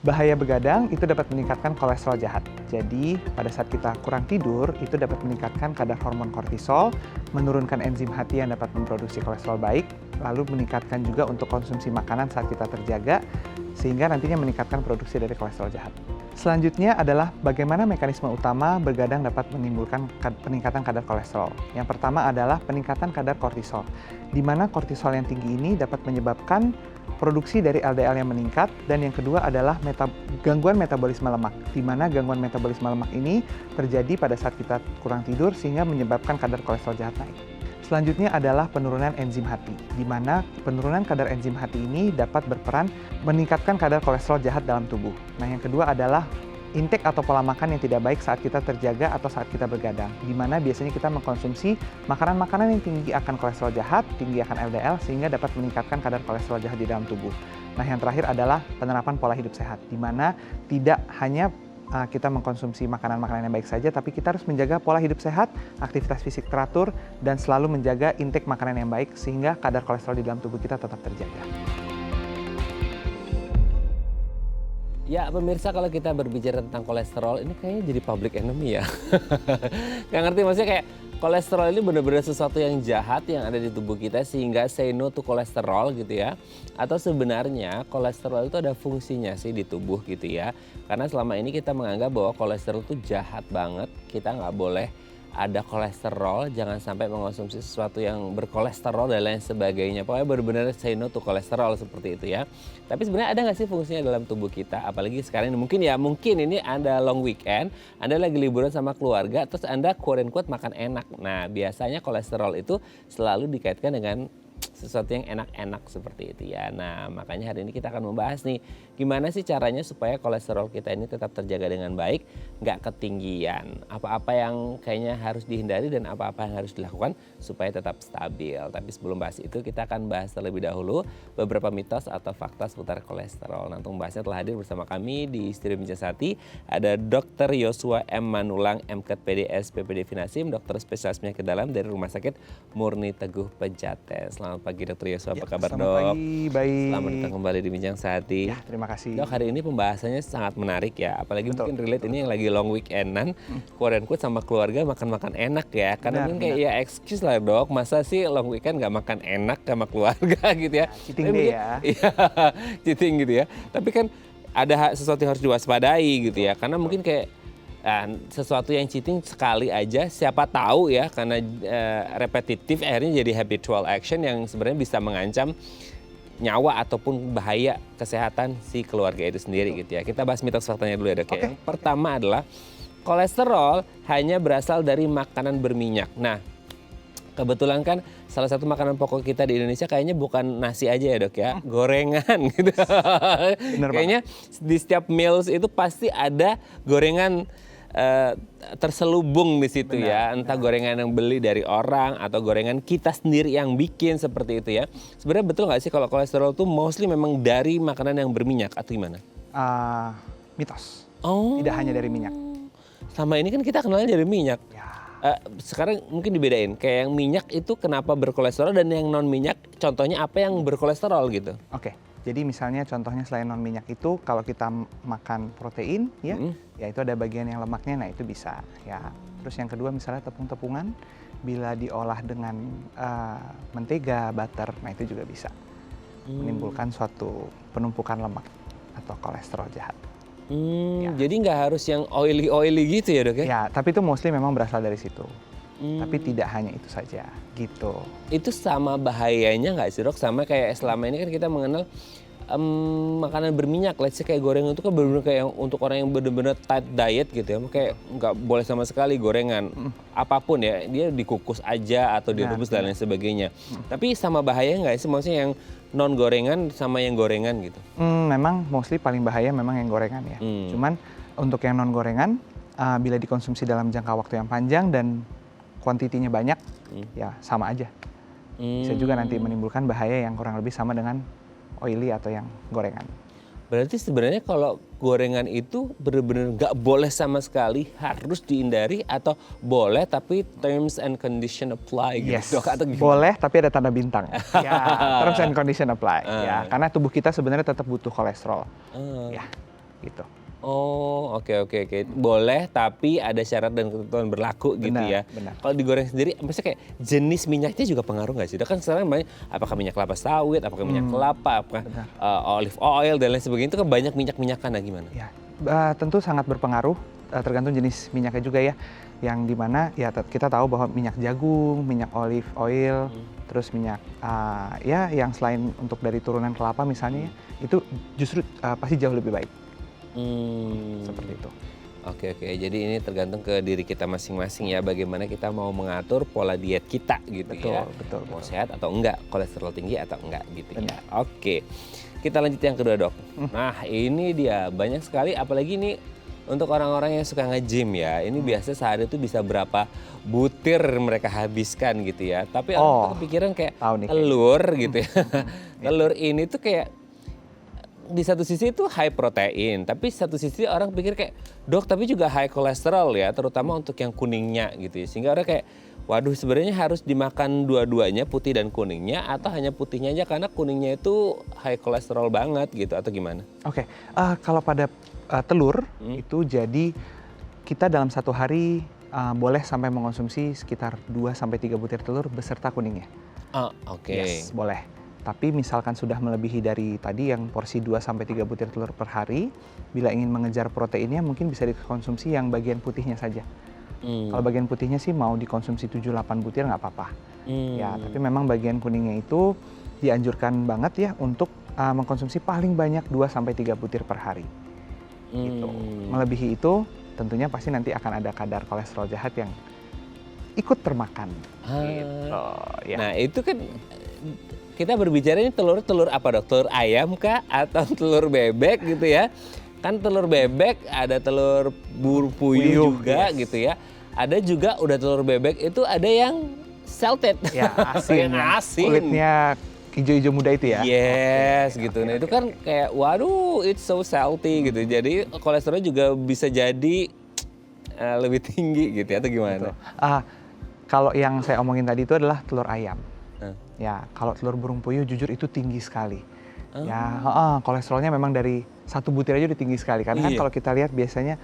Bahaya begadang itu dapat meningkatkan kolesterol jahat. Jadi, pada saat kita kurang tidur, itu dapat meningkatkan kadar hormon kortisol, menurunkan enzim hati yang dapat memproduksi kolesterol baik, lalu meningkatkan juga untuk konsumsi makanan saat kita terjaga, sehingga nantinya meningkatkan produksi dari kolesterol jahat. Selanjutnya adalah bagaimana mekanisme utama begadang dapat menimbulkan peningkatan kadar kolesterol. Yang pertama adalah peningkatan kadar kortisol, di mana kortisol yang tinggi ini dapat menyebabkan produksi dari LDL yang meningkat, dan yang kedua adalah gangguan metabolisme lemak, di mana gangguan metabolisme lemak ini terjadi pada saat kita kurang tidur sehingga menyebabkan kadar kolesterol jahat naik. Selanjutnya adalah penurunan enzim hati, di mana penurunan kadar enzim hati ini dapat berperan meningkatkan kadar kolesterol jahat dalam tubuh. Nah, yang kedua adalah intake atau pola makan yang tidak baik saat kita terjaga atau saat kita begadang, di mana biasanya kita mengkonsumsi makanan-makanan yang tinggi akan kolesterol jahat, tinggi akan LDL, sehingga dapat meningkatkan kadar kolesterol jahat di dalam tubuh. Nah, yang terakhir adalah penerapan pola hidup sehat, di mana tidak hanya kita mengkonsumsi makanan-makanan yang baik saja, tapi kita harus menjaga pola hidup sehat, aktivitas fisik teratur, dan selalu menjaga intake makanan yang baik, sehingga kadar kolesterol di dalam tubuh kita tetap terjaga. Ya pemirsa, kalau kita berbicara tentang kolesterol ini kayaknya jadi public enemy ya. Nggak ngerti, maksudnya kayak kolesterol ini benar-benar sesuatu yang jahat yang ada di tubuh kita sehingga say no to kolesterol gitu ya. Atau sebenarnya kolesterol itu ada fungsinya sih di tubuh gitu ya. Karena selama ini kita menganggap bahwa kolesterol itu jahat banget, kita nggak boleh ada kolesterol, jangan sampai mengonsumsi sesuatu yang berkolesterol dan lain sebagainya. Pokoknya benar-benar say no to kolesterol seperti itu ya. Tapi sebenarnya ada nggak sih fungsinya dalam tubuh kita? Apalagi sekarang ini mungkin ini Anda long weekend, Anda lagi liburan sama keluarga, terus Anda quote and quote makan enak. Nah biasanya kolesterol itu selalu dikaitkan dengan sesuatu yang enak-enak seperti itu ya. Nah makanya hari ini kita akan membahas nih gimana sih caranya supaya kolesterol kita ini tetap terjaga dengan baik, nggak ketinggian. Apa-apa yang kayaknya harus dihindari dan apa-apa yang harus dilakukan supaya tetap stabil. Tapi sebelum bahas itu kita akan bahas terlebih dahulu beberapa mitos atau fakta seputar kolesterol. Nah untuk membahasnya telah hadir bersama kami di Studio Bincang Sehati ada Dr. Yosua M. Manulang, MKed PDS PPD Finasim, dokter spesialis penyakit dalam dari Rumah Sakit Murni Teguh Pejaten. Selamat pagi Dr. Yosua, apa kabar selamat dok? Pagi, baik. Selamat datang kembali di Bincang Sehati. Ya, terima kasih. Dok, hari ini pembahasannya sangat menarik ya, apalagi Betul, mungkin relate ini yang lagi long weekendan, quote and quote sama keluarga makan-makan enak ya. Karena mungkin kayak ya excuse lah dok, masa sih long weekend gak makan enak sama keluarga gitu ya. Cheating day ya. Iya, cheating gitu ya. Tapi kan ada sesuatu yang harus diwaspadai gitu ya, karena mungkin kayak sesuatu yang cheating sekali aja siapa tahu ya, karena repetitif akhirnya jadi habitual action yang sebenarnya bisa mengancam nyawa ataupun bahaya kesehatan si keluarga itu sendiri gitu ya. Kita bahas mitos faktanya dulu ya dok. Yang pertama adalah kolesterol hanya berasal dari makanan berminyak. Nah kebetulan kan salah satu makanan pokok kita di Indonesia kayaknya bukan nasi aja ya dok ya, gorengan gitu. Kayaknya di setiap meals itu pasti ada gorengan terselubung di situ ya, entah gorengan yang beli dari orang atau gorengan kita sendiri yang bikin seperti itu ya. Sebenarnya betul nggak sih kalau kolesterol itu mostly memang dari makanan yang berminyak atau gimana? Mitos. Oh. Tidak hanya dari minyak. Sama ini kan kita kenalnya dari minyak. Ya. Sekarang mungkin dibedain, kayak yang minyak itu kenapa berkolesterol dan yang non minyak contohnya apa yang berkolesterol gitu? Oke. Jadi misalnya contohnya selain non minyak itu kalau kita makan protein ya, ya itu ada bagian yang lemaknya, nah itu bisa ya. Terus yang kedua misalnya tepung-tepungan bila diolah dengan mentega, butter, nah itu juga bisa menimbulkan suatu penumpukan lemak atau kolesterol jahat. Ya. Jadi nggak harus yang oily gitu ya dok ya? Ya, tapi itu mostly memang berasal dari situ. Tapi tidak hanya itu saja, gitu. Itu sama bahayanya nggak sih dok? Sama kayak selama ini kan kita mengenal makanan berminyak, let's say kayak gorengan itu kan benar-benar kayak untuk orang yang benar-benar tight diet gitu ya, kayak nggak boleh sama sekali gorengan apapun ya, dia dikukus aja atau direbus dan lain sebagainya. Tapi sama bahaya nggak sih, maksudnya yang non gorengan sama yang gorengan gitu? Memang mostly paling bahaya memang yang gorengan ya. Cuman untuk yang non gorengan bila dikonsumsi dalam jangka waktu yang panjang dan kuantitinya banyak, ya sama aja. Bisa juga nanti menimbulkan bahaya yang kurang lebih sama dengan oily atau yang gorengan. Berarti sebenarnya kalau gorengan itu benar-benar nggak boleh sama sekali, harus dihindari, atau boleh tapi terms and condition apply gitu? Yes, dok, atau boleh tapi ada tanda bintang. Ya, terms and condition apply. Ya, karena tubuh kita sebenarnya tetap butuh kolesterol. Ya, gitu. Oh, oke. Boleh, tapi ada syarat dan ketentuan berlaku gitu Benar, ya. benar. Kalau digoreng sendiri, maksudnya kayak jenis minyaknya juga pengaruh nggak sih? Kan sekarang banyak, apakah minyak kelapa sawit, apakah minyak kelapa, apakah benar. olive oil dan lain sebagainya, itu kan banyak minyak-minyakan, nah gimana? Ya, tentu sangat berpengaruh, tergantung jenis minyaknya juga ya. Yang dimana ya kita tahu bahwa minyak jagung, minyak olive oil, terus minyak ya yang selain untuk dari turunan kelapa misalnya, itu justru pasti jauh lebih baik. Seperti itu. Oke, jadi ini tergantung ke diri kita masing-masing ya, bagaimana kita mau mengatur pola diet kita gitu ya. Betul. Mau sehat atau enggak, kolesterol tinggi atau enggak gitu ya. Benar. Oke, kita lanjut yang kedua dok. Nah ini dia, banyak sekali apalagi ini untuk orang-orang yang suka nge-gym ya. Ini biasa sehari itu bisa berapa butir mereka habiskan gitu ya. Tapi orang tuh kepikiran kayak tahu nih telur gitu ya. Telur ini tuh kayak di satu sisi itu high protein, tapi satu sisi orang pikir kayak, dok tapi juga high kolesterol ya, terutama untuk yang kuningnya gitu ya. Sehingga orang kayak, waduh sebenarnya harus dimakan dua-duanya, putih dan kuningnya, atau hanya putihnya aja karena kuningnya itu high kolesterol banget gitu, atau gimana? Oke, kalau pada telur itu jadi kita dalam satu hari boleh sampai mengonsumsi sekitar 2-3 butir telur beserta kuningnya. Oke. Yes, boleh. Tapi misalkan sudah melebihi dari tadi yang porsi 2-3 butir telur per hari, bila ingin mengejar proteinnya mungkin bisa dikonsumsi yang bagian putihnya saja. Kalau bagian putihnya sih mau dikonsumsi 7-8 butir nggak apa-apa. Ya, tapi memang bagian kuningnya itu dianjurkan banget ya untuk mengkonsumsi paling banyak 2-3 butir per hari. Gitu. Melebihi itu tentunya pasti nanti akan ada kadar kolesterol jahat yang ikut termakan. Gitu, ya. Nah itu kan kita berbicara ini telur apa dok? Telur ayam kah atau telur bebek gitu ya? Kan telur bebek ada telur puyuh juga gitu ya. Ada juga udah telur bebek itu ada yang salted. Ya, asin. Yang asin. Kulitnya hijau-hijau muda itu ya. Yes, gitu. Nah itu kan kayak waduh it's so salty gitu. Jadi kolesterolnya juga bisa jadi lebih tinggi gitu ya, atau gimana? Kalau yang saya omongin tadi itu adalah telur ayam. Ya, kalau telur burung puyuh jujur itu tinggi sekali. Ya, kolesterolnya memang dari 1 butir aja udah tinggi sekali. Karena kan kalau kita lihat biasanya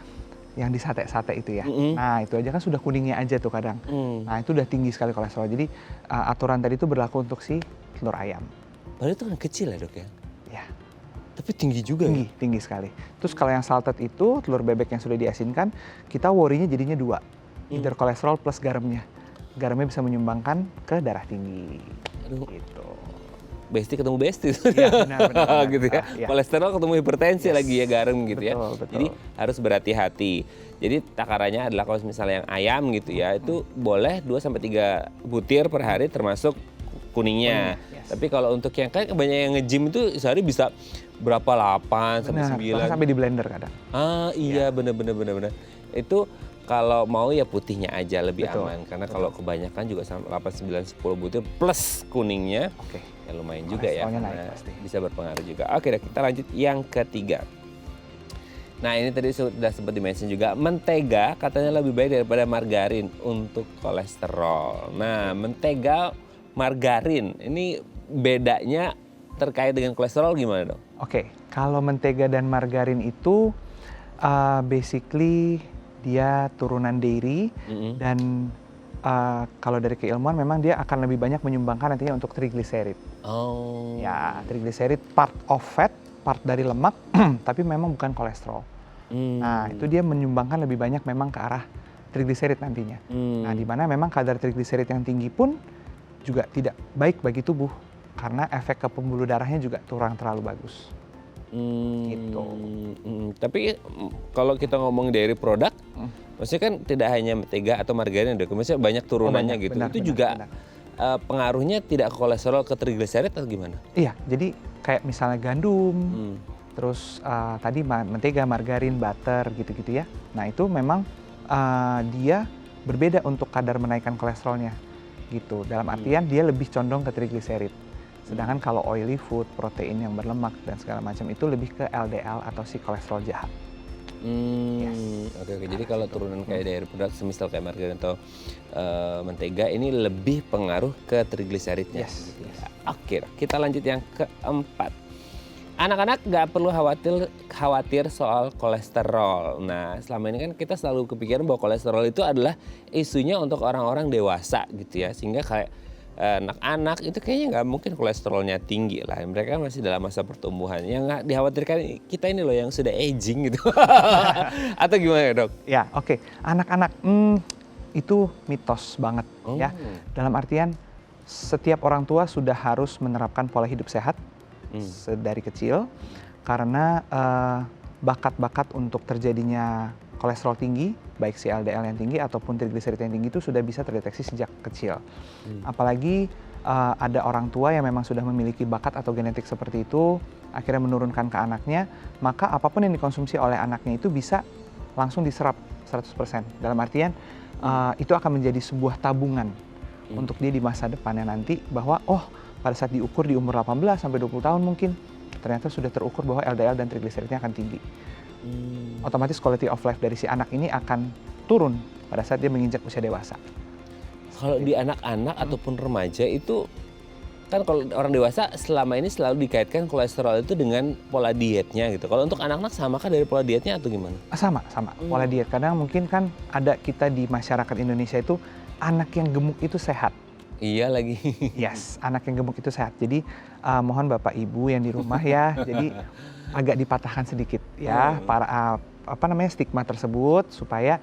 yang di sate-sate itu ya. Nah, itu aja kan sudah kuningnya aja tuh kadang. Nah, itu udah tinggi sekali kolesterol. Jadi aturan tadi itu berlaku untuk si telur ayam. Padahal itu kan kecil ya dok ya? Ya. Tapi tinggi juga. Tinggi sekali. Terus kalau yang salted itu telur bebek yang sudah diasinkan, kita worry-nya jadinya 2. Either kolesterol plus garamnya. Garamnya bisa menyumbangkan ke darah tinggi. Gitu. Besti ketemu besti. Ya, benar. Gitu ya. Kolesterol ketemu hipertensi lagi ya, garam gitu ya. Betul. Jadi harus berhati-hati. Jadi takarannya adalah kalau misalnya yang ayam gitu ya, itu boleh 2-3 butir per hari termasuk kuningnya. Tapi kalau untuk yang kan banyak yang nge-gym itu sehari bisa berapa 8-9. Sampai di blender kadang. Iya bener. Itu kalau mau ya putihnya aja lebih aman. Karena kalau kebanyakan juga sampai 8, 9, 10 butir plus kuningnya. Ya lumayan juga ya. Karena bisa berpengaruh juga. Oke, kita lanjut yang ketiga. Nah ini tadi sudah sempat di-mention juga. Mentega katanya lebih baik daripada margarin untuk kolesterol. Nah mentega, margarin ini bedanya terkait dengan kolesterol gimana dong? Oke, kalau mentega dan margarin itu basically dia turunan dairy dan kalau dari keilmuan memang dia akan lebih banyak menyumbangkan nantinya untuk triglycerid. Ya, triglycerid part of fat, part dari lemak, tapi memang bukan kolesterol. Nah, itu dia menyumbangkan lebih banyak memang ke arah triglycerid nantinya. Nah, di mana memang kadar triglycerid yang tinggi pun juga tidak baik bagi tubuh karena efek ke pembuluh darahnya juga kurang terlalu bagus. Gitu. Tapi kalau kita ngomong dari produk, maksudnya kan tidak hanya mentega atau margarin, maksudnya banyak turunannya gitu. Itu juga pengaruhnya tidak ke kolesterol, ke triglycerid atau gimana? Iya, jadi kayak misalnya gandum, terus tadi mentega, margarin, butter gitu-gitu ya. Nah itu memang dia berbeda untuk kadar menaikkan kolesterolnya gitu. Dalam artian dia lebih condong ke triglycerid. Sedangkan kalau oily food, protein yang berlemak dan segala macam itu lebih ke LDL atau si kolesterol jahat. Oke. Jadi kalau turunan kayak dari produk semisal kayak margarin atau mentega ini lebih pengaruh ke triglyceridnya. Yes. Oke, kita lanjut yang keempat. Anak-anak nggak perlu khawatir soal kolesterol. Nah, selama ini kan kita selalu kepikiran bahwa kolesterol itu adalah isunya untuk orang-orang dewasa gitu ya. Sehingga kayak anak-anak itu kayaknya nggak mungkin kolesterolnya tinggi lah. Mereka masih dalam masa pertumbuhan. Yang nggak dikhawatirkan kita ini loh yang sudah aging gitu. Atau gimana Dok? Ya, oke. Anak-anak itu mitos banget ya. Dalam artian setiap orang tua sudah harus menerapkan pola hidup sehat dari kecil karena bakat-bakat untuk terjadinya kolesterol tinggi, baik si LDL yang tinggi ataupun trigliserid yang tinggi itu sudah bisa terdeteksi sejak kecil. Apalagi ada orang tua yang memang sudah memiliki bakat atau genetik seperti itu, akhirnya menurunkan ke anaknya, maka apapun yang dikonsumsi oleh anaknya itu bisa langsung diserap 100%. Dalam artian itu akan menjadi sebuah tabungan untuk dia di masa depannya nanti bahwa pada saat diukur di umur 18 sampai 20 tahun mungkin ternyata sudah terukur bahwa LDL dan trigliseridnya akan tinggi. Otomatis quality of life dari si anak ini akan turun pada saat dia menginjak usia dewasa. Kalau di anak-anak ataupun remaja itu kan kalau orang dewasa selama ini selalu dikaitkan kolesterol itu dengan pola dietnya gitu. Kalau untuk anak-anak samakah dari pola dietnya atau gimana? Sama. Pola diet. Kadang mungkin kan ada kita di masyarakat Indonesia itu anak yang gemuk itu sehat. Iya lagi. Yes, anak yang gemuk itu sehat. Jadi mohon Bapak Ibu yang di rumah ya, jadi agak dipatahkan sedikit ya para stigma tersebut supaya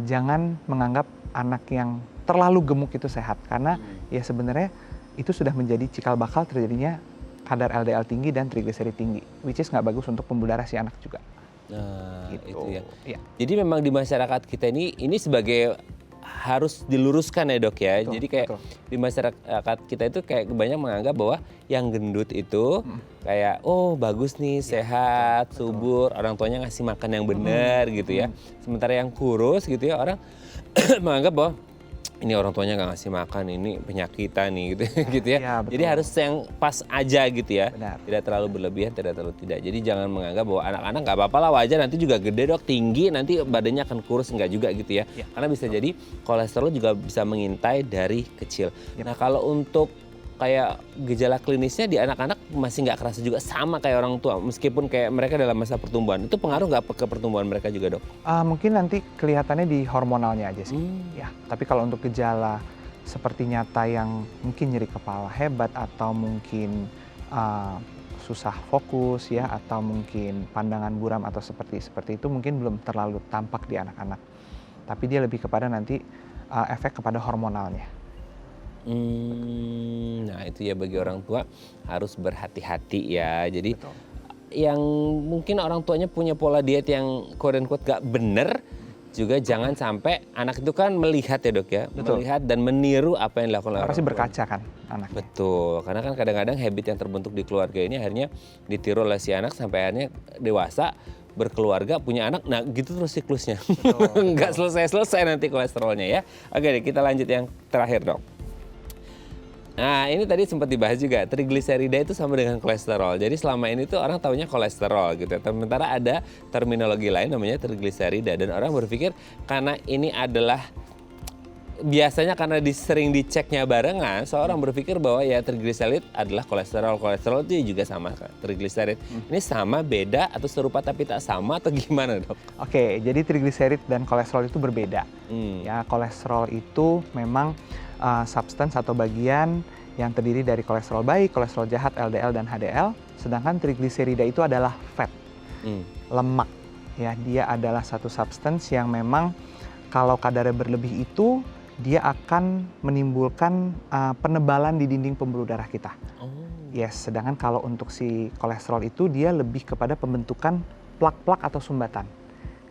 jangan menganggap anak yang terlalu gemuk itu sehat karena ya sebenarnya itu sudah menjadi cikal bakal terjadinya kadar LDL tinggi dan trigliserid tinggi, which is nggak bagus untuk pembuluh darah si anak juga. Nah, gitu. itu ya. Ya. Jadi memang di masyarakat kita ini sebagai harus diluruskan ya Dok ya. Betul, jadi kayak di masyarakat kita itu kayak banyak menganggap bahwa yang gendut itu kayak bagus nih, sehat, subur, orang tuanya ngasih makan yang benar gitu ya. Sementara yang kurus gitu ya orang menganggap bahwa ini orang tuanya nggak ngasih makan, ini penyakitan nih gitu, gitu ya. Ya, jadi harus yang pas aja gitu ya. Benar. Tidak terlalu berlebihan, tidak terlalu tidak. Jadi jangan menganggap bahwa anak-anak nggak apa-apa lah, wajar nanti juga gede Dok, tinggi, nanti badannya akan kurus, enggak juga gitu ya. Karena bisa jadi kolesterol juga bisa mengintai dari kecil. Nah kalau untuk kayak gejala klinisnya di anak-anak masih nggak kerasa juga sama kayak orang tua, meskipun kayak mereka dalam masa pertumbuhan. Itu pengaruh nggak ke pertumbuhan mereka juga Dok? Mungkin nanti kelihatannya di hormonalnya aja sih. Ya, tapi kalau untuk gejala seperti nyata yang mungkin nyeri kepala hebat atau mungkin susah fokus ya atau mungkin pandangan buram atau seperti itu mungkin belum terlalu tampak di anak-anak. Tapi dia lebih kepada nanti efek kepada hormonalnya. Nah itu ya bagi orang tua harus berhati-hati ya. Jadi yang mungkin orang tuanya punya pola diet yang quote unquote gak bener juga jangan sampai anak itu kan melihat ya Dok ya. Melihat dan meniru apa yang dilakukan oleh orang tua. Pasti berkaca kan anaknya. Betul, karena kan kadang-kadang habit yang terbentuk di keluarga ini akhirnya ditiru oleh si anak sampai akhirnya dewasa berkeluarga punya anak, nah gitu terus siklusnya. Nggak selesai-selesai nanti kolesterolnya ya. Oke deh, kita lanjut yang terakhir Dok. Nah ini tadi sempat dibahas juga, trigliserida itu sama dengan kolesterol. Jadi selama ini tuh orang taunya kolesterol gitu. Sementara ada terminologi lain namanya trigliserida. Dan orang berpikir karena ini adalah, biasanya karena sering diceknya barengan, seorang berpikir bahwa ya trigliserid adalah kolesterol. Kolesterol itu juga sama trigliserid. Ini sama, beda, atau serupa tapi tak sama atau gimana Dok? Oke, jadi trigliserid dan kolesterol itu berbeda. Ya, kolesterol itu memang substance atau bagian yang terdiri dari kolesterol baik, kolesterol jahat, LDL dan HDL. Sedangkan trigliserida itu adalah fat, lemak. Ya, dia adalah satu substance yang memang kalau kadarnya berlebih itu dia akan menimbulkan penebalan di dinding pembuluh darah kita. Yes, sedangkan kalau untuk si kolesterol itu dia lebih kepada pembentukan plak-plak atau sumbatan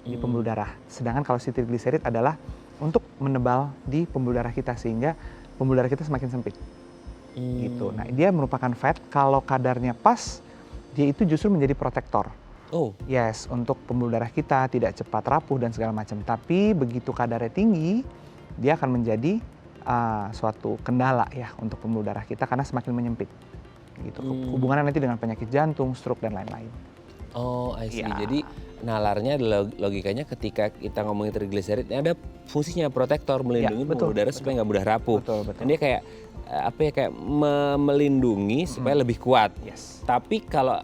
di pembuluh darah. Sedangkan kalau si trigliserid adalah untuk menebal di pembuluh darah kita sehingga pembuluh darah kita semakin sempit. Gitu. Nah, dia merupakan fat, kalau kadarnya pas, dia itu justru menjadi protektor. Yes, untuk pembuluh darah kita tidak cepat rapuh dan segala macam. Tapi begitu kadarnya tinggi, dia akan menjadi suatu kendala ya untuk pembuluh darah kita karena semakin menyempit. Gitu. Hubungannya nanti dengan penyakit jantung, stroke dan lain-lain. I see. Jadi nalarnya adalah logikanya ketika kita ngomongin trigliserid, ada fungsinya protektor, melindungi pembuluh darah supaya nggak mudah rapuh. Dan dia kayak kayak melindungi supaya lebih kuat. Tapi kalau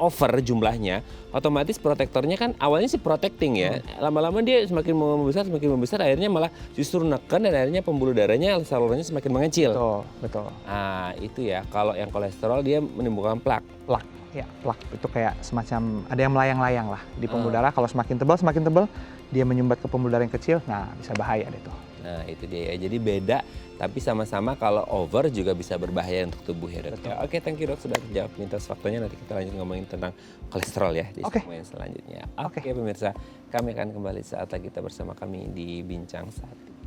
over jumlahnya, otomatis protektornya kan awalnya sih protecting ya. Lama-lama dia semakin membesar, akhirnya malah justru neken dan akhirnya pembuluh darahnya, salurannya semakin mengecil. Betul. Nah, itu ya. Kalau yang kolesterol dia menimbulkan plak. Ya, plak itu kayak semacam ada yang melayang-layang lah di pembuluh darah. Kalau semakin tebal dia menyumbat ke pembuluh darah yang kecil. Nah, bisa bahaya deh tuh. Nah, itu dia ya. Jadi beda, tapi sama-sama kalau over juga bisa berbahaya untuk tubuh ya, Dok. Ya, oke, thank you, Dok, sudah jawab mitos faktanya. Nanti kita lanjut ngomongin tentang kolesterol ya di segmen selanjutnya. Oke, pemirsa, kami akan kembali saat lagi kita bersama kami di Bincang Sehati.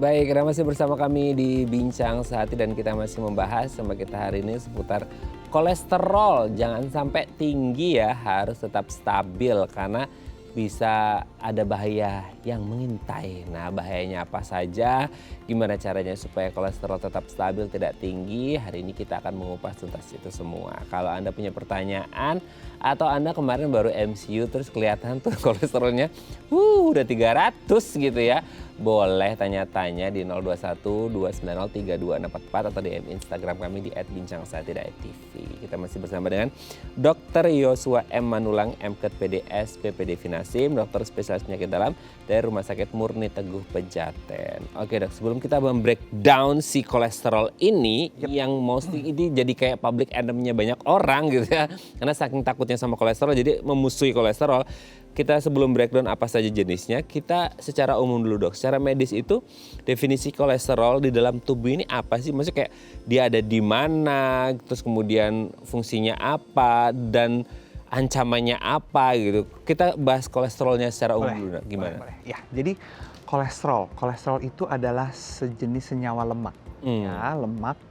Baik, Anda masih bersama kami di Bincang Sehati dan kita masih membahas sama kita hari ini seputar kolesterol. Jangan sampai tinggi ya, harus tetap stabil karena bisa ada bahaya yang mengintai. Nah, bahayanya apa saja? Gimana caranya supaya kolesterol tetap stabil, tidak tinggi? Hari ini kita akan mengupas tuntas itu semua. Kalau Anda punya pertanyaan atau Anda kemarin baru MCU terus kelihatan tuh kolesterolnya udah 300 gitu ya. Boleh tanya-tanya di 021 290 32644 atau DM Instagram kami di @bincangsehati.tv. Kita masih bersama dengan Dr. Yosua M. Manulang, MKet PDS, PPD Finasim, dokter spesialis penyakit dalam dari Rumah Sakit Murni Teguh Pejaten. Oke, Dok, sebelum kita membreakdown si kolesterol ini yang mostly ini jadi kayak public enemy-nya banyak orang gitu ya. Karena saking takutnya sama kolesterol jadi memusuhi kolesterol. Kita sebelum breakdown apa saja jenisnya, kita secara umum dulu, Dok. Secara medis itu definisi kolesterol di dalam tubuh ini apa sih? Maksudnya kayak dia ada di mana, terus kemudian fungsinya apa dan ancamannya apa gitu. Kita bahas kolesterolnya secara umum dulu, Dok. Gimana? Boleh. Ya, jadi kolesterol itu adalah sejenis senyawa lemak. Ya, lemak.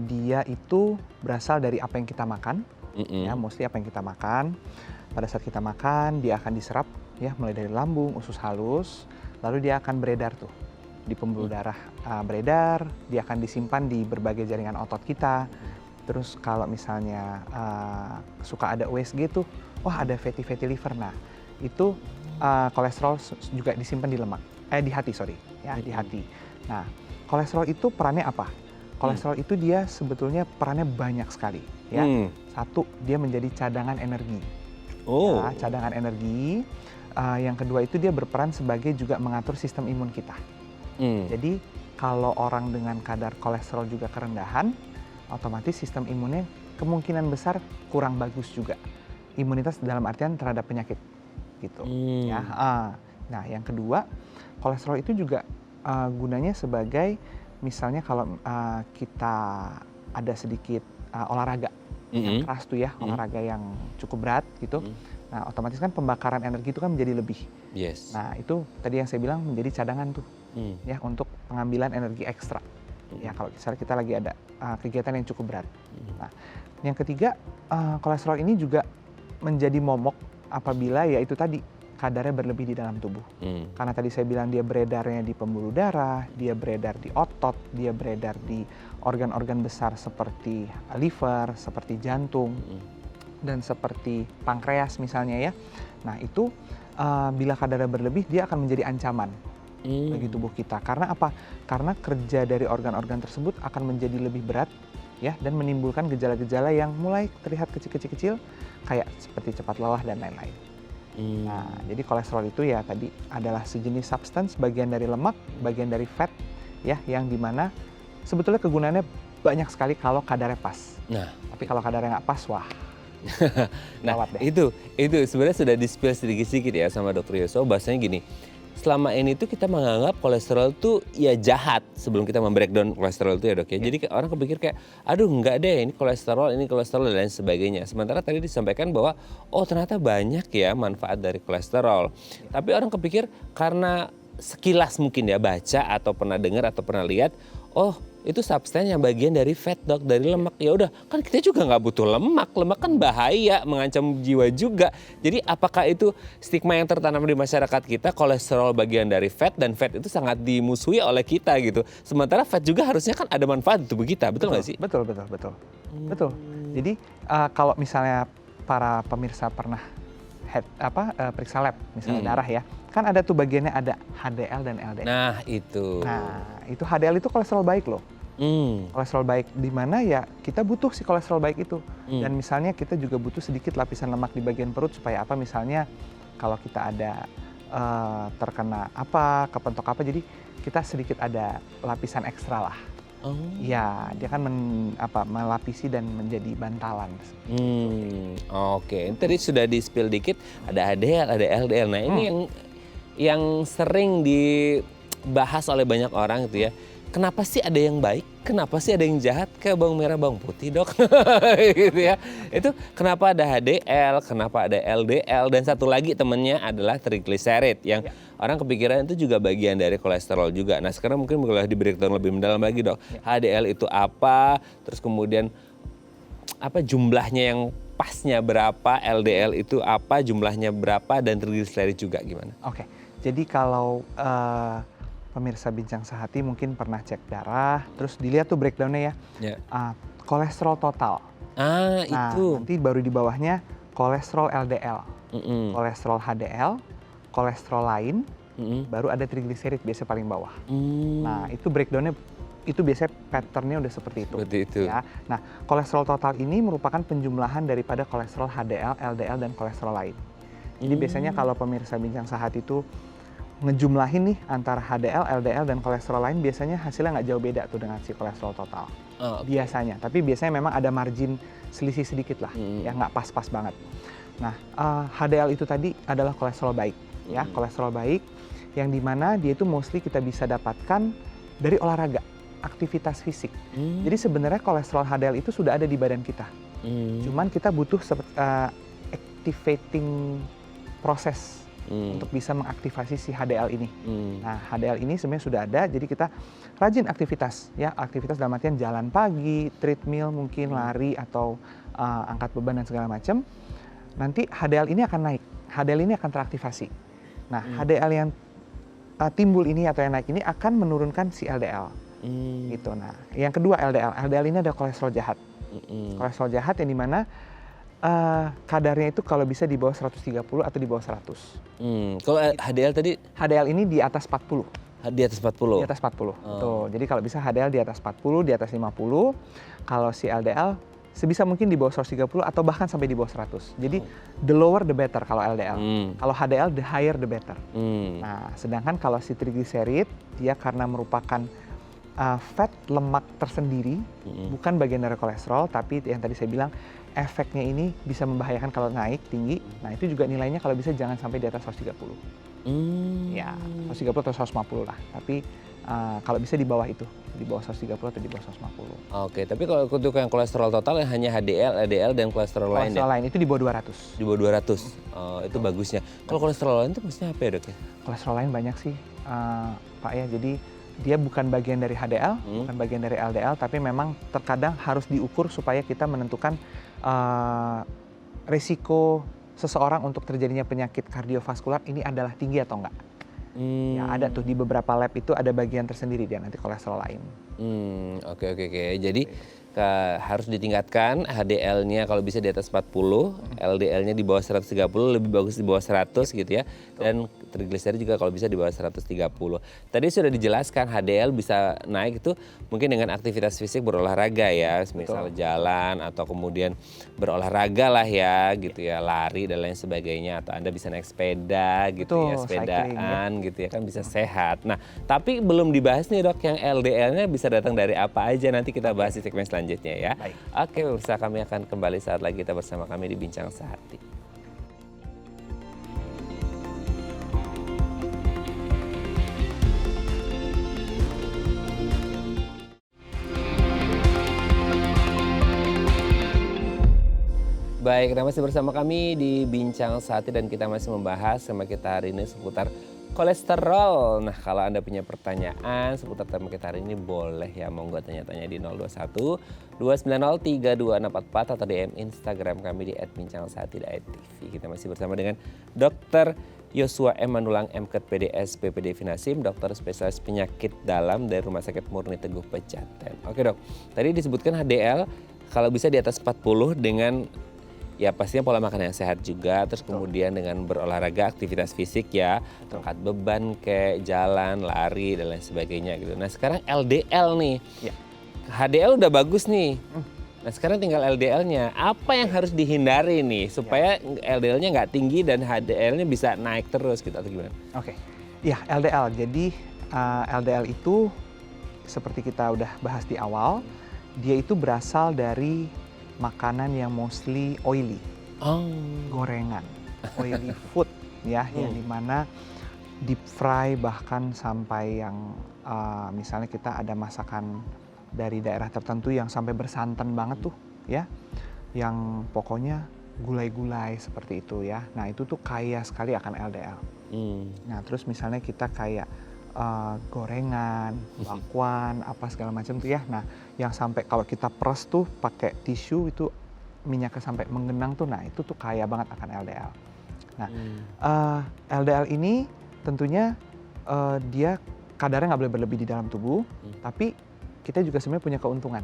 Dia itu berasal dari apa yang kita makan. Ya, mostly apa yang kita makan. Pada saat kita makan, dia akan diserap ya mulai dari lambung, usus halus, lalu dia akan beredar tuh di pembuluh darah, beredar, dia akan disimpan di berbagai jaringan otot kita. Terus kalau misalnya suka ada USG tuh, wah ada fatty liver. Nah, itu kolesterol juga disimpan di lemak, di hati ya, di hati. Nah, kolesterol itu perannya apa? Kolesterol itu dia sebetulnya perannya banyak sekali ya. Satu, dia menjadi cadangan energi. Ya, cadangan energi. Yang kedua itu dia berperan sebagai juga mengatur sistem imun kita. Jadi kalau orang dengan kadar kolesterol juga kerendahan, otomatis sistem imunnya kemungkinan besar kurang bagus juga. Imunitas dalam artian terhadap penyakit gitu. Ya. Nah, yang kedua, kolesterol itu juga gunanya sebagai misalnya kalau kita ada sedikit olahraga yang keras tuh ya, olahraga yang cukup berat gitu. Nah, otomatis kan pembakaran energi itu kan menjadi lebih. Yes. Nah, itu tadi yang saya bilang menjadi cadangan tuh ya untuk pengambilan energi ekstra. Ya, kalau misalnya kita lagi ada kegiatan yang cukup berat. Nah, yang ketiga, kolesterol ini juga menjadi momok apabila ya itu tadi kadarnya berlebih di dalam tubuh. Karena tadi saya bilang dia beredarnya di pembuluh darah, dia beredar di otot, dia beredar di organ-organ besar seperti liver, seperti jantung, dan seperti pankreas misalnya ya. Nah, itu bila kadarnya berlebih dia akan menjadi ancaman bagi tubuh kita. Karena apa? Karena kerja dari organ-organ tersebut akan menjadi lebih berat ya dan menimbulkan gejala-gejala yang mulai terlihat kecil-kecil kayak seperti cepat lelah dan lain-lain. Nah, jadi kolesterol itu ya tadi adalah sejenis substance, bagian dari lemak, bagian dari fat ya, yang dimana sebetulnya kegunaannya banyak sekali kalau kadarnya pas. Nah, tapi kalau kadarnya nggak pas, wah. Nah, itu sebenarnya sudah di-spill sedikit-sedikit ya sama Dr. Yosua. Bahasanya gini, selama ini tuh kita menganggap kolesterol tuh ya jahat sebelum kita membreakdown kolesterol itu ya, Dok ya. Jadi orang kepikir kayak, aduh enggak deh ini kolesterol dan lain sebagainya. Sementara tadi disampaikan bahwa oh ternyata banyak ya manfaat dari kolesterol. Tapi orang kepikir karena sekilas mungkin ya baca atau pernah dengar atau pernah lihat, oh itu substan yang bagian dari fat, Dok, dari lemak. Ya udah, kan kita juga nggak butuh lemak. Lemak kan bahaya, mengancam jiwa juga. Jadi apakah itu stigma yang tertanam di masyarakat kita, kolesterol bagian dari fat dan fat itu sangat dimusuhi oleh kita gitu. Sementara fat juga harusnya kan ada manfaat di tubuh kita, betul nggak sih? Betul. Jadi kalau misalnya para pemirsa pernah periksa lab, misalnya darah ya, kan ada tuh bagiannya ada HDL dan LDL. Nah itu. Nah, itu HDL itu kolesterol baik loh. Kolesterol baik di mana ya kita butuh si kolesterol baik itu. Dan misalnya kita juga butuh sedikit lapisan lemak di bagian perut supaya apa, misalnya kalau kita ada terkena apa, kepentok apa, jadi kita sedikit ada lapisan ekstra lah. Ya, dia kan melapisi dan menjadi bantalan. Oke, tadi sudah di-spill dikit, ada HDL, ada LDL. Nah ini yang sering dibahas oleh banyak orang gitu ya. Kenapa sih ada yang baik? Kenapa sih ada yang jahat? Kayak bawang merah, bawang putih dok. Gitu ya. Itu kenapa ada HDL, kenapa ada LDL, dan satu lagi temennya adalah triglycerid yang orang kepikiran itu juga bagian dari kolesterol juga. Nah sekarang mungkin boleh di breakdown lebih mendalam lagi dok. HDL itu apa? Terus kemudian apa jumlahnya yang pasnya berapa? LDL itu apa? Jumlahnya berapa? Dan triglycerid juga gimana? Oke, jadi kalau pemirsa Bincang Sehati mungkin pernah cek darah, terus dilihat tuh breakdownnya ya. Kolesterol total. Nah, itu. nanti baru di bawahnya kolesterol LDL, kolesterol HDL, kolesterol lain, baru ada trigliserid biasanya paling bawah. Nah, itu breakdownnya itu biasanya patternnya udah seperti itu. Seperti itu. Ya. Nah, kolesterol total ini merupakan penjumlahan daripada kolesterol HDL, LDL, dan kolesterol lain. Jadi biasanya kalau pemirsa Bincang Sehati itu ngejumlahin nih antara HDL, LDL, dan kolesterol lain, biasanya hasilnya nggak jauh beda tuh dengan si kolesterol total. Biasanya, tapi biasanya memang ada margin selisih sedikit lah, ya nggak pas-pas banget. Nah, HDL itu tadi adalah kolesterol baik, ya kolesterol baik, yang dimana dia itu mostly kita bisa dapatkan dari olahraga, aktivitas fisik. Jadi sebenarnya kolesterol HDL itu sudah ada di badan kita, cuman kita butuh activating proses untuk bisa mengaktifasi si HDL ini. Nah, HDL ini sebenarnya sudah ada, jadi kita rajin aktivitas, ya aktivitas dalam artian jalan pagi, treadmill mungkin, lari atau angkat beban dan segala macam. Nanti HDL ini akan naik, HDL ini akan teraktivasi. Nah, HDL yang timbul ini atau yang naik ini akan menurunkan si LDL. Gitu. Nah, yang kedua LDL. LDL ini ada kolesterol jahat. Kolesterol jahat yang dimana kadarnya itu kalau bisa di bawah 130 atau di bawah 100. Kalau HDL tadi? HDL ini di atas 40. Di atas 40? Di atas 40, betul. Jadi kalau bisa HDL di atas 40, di atas 50. Kalau si LDL sebisa mungkin di bawah 130 atau bahkan sampai di bawah 100. Jadi the lower the better kalau LDL. Kalau HDL the higher the better. Nah, sedangkan kalau si triglycerid dia karena merupakan fat, lemak tersendiri, bukan bagian dari kolesterol, tapi yang tadi saya bilang efeknya ini bisa membahayakan kalau naik tinggi. Nah, itu juga nilainya kalau bisa jangan sampai di atas 130. Ya, 130 atau 150 lah. Tapi kalau bisa di bawah itu, di bawah 130 atau di bawah 150. Oke, tapi kalau untuk yang kolesterol total yang hanya HDL, LDL, dan kolesterol lain Kolesterol lain itu di bawah 200. Di bawah 200, itu bagusnya. Kalau kolesterol lain itu maksudnya apa ya dok ya? Kolesterol lain banyak sih, Pak ya. Jadi dia bukan bagian dari HDL, bukan bagian dari LDL, tapi memang terkadang harus diukur supaya kita menentukan risiko seseorang untuk terjadinya penyakit kardiovaskular ini adalah tinggi atau enggak. Ya ada tuh di beberapa lab itu ada bagian tersendiri dia nanti kolesterol lain. Oke. Jadi harus ditingkatkan HDL-nya kalau bisa di atas 40, LDL-nya di bawah 130, lebih bagus di bawah 100 gitu ya. Dan triglycerid juga kalau bisa di bawah 130. Tadi sudah dijelaskan HDL bisa naik itu mungkin dengan aktivitas fisik berolahraga ya, misal jalan atau kemudian berolahraga lah ya gitu ya, lari dan lain sebagainya, atau Anda bisa naik sepeda gitu ya, sepedaan gitu ya, kan bisa sehat. Nah, tapi belum dibahas nih dok, yang LDL-nya bisa datang dari apa aja, nanti kita bahas di segmen selanjutnya ya. Oke, pemirsa, kami akan kembali saat lagi, kita bersama kami di Bincang Sehati. Baik, masih bersama kami di Bincang Sehati dan kita masih membahas sama kita hari ini seputar kolesterol. Nah, kalau Anda punya pertanyaan seputar tema kita hari ini, boleh ya, monggo tanya-tanya di 021 290 3244 atau DM Instagram kami di @bincangsehati.tv. Kita masih bersama dengan Dr. Yosua M. Manulang, MKet PDS PPD Finasim, dokter spesialis penyakit dalam dari Rumah Sakit Murni Teguh Pejaten. Oke dok, tadi disebutkan HDL kalau bisa di atas 40 dengan ya pastinya pola makan yang sehat juga, terus kemudian dengan berolahraga, aktivitas fisik ya, angkat beban kayak jalan, lari dan lain sebagainya gitu. Nah sekarang LDL nih, Ya. HDL udah bagus nih. Nah sekarang tinggal LDL-nya, apa yang harus dihindari nih supaya LDL-nya nggak tinggi dan HDL-nya bisa naik terus gitu atau gimana? Oke, ya LDL. Jadi LDL itu seperti kita udah bahas di awal, dia itu berasal dari makanan yang mostly oily, Oh. gorengan, oily food ya, yang dimana deep fry bahkan sampai yang misalnya kita ada masakan dari daerah tertentu yang sampai bersantan banget tuh ya, yang pokoknya gulai-gulai seperti itu ya. Nah itu tuh kaya sekali akan LDL. Nah terus misalnya kita kayak gorengan, bakwan, apa segala macam tuh ya. Nah yang sampai kalau kita peres tuh pakai tisu itu minyaknya sampai menggenang tuh, nah itu tuh kaya banget akan LDL. Nah LDL ini tentunya dia kadarnya nggak boleh berlebih di dalam tubuh, tapi kita juga sebenarnya punya keuntungan.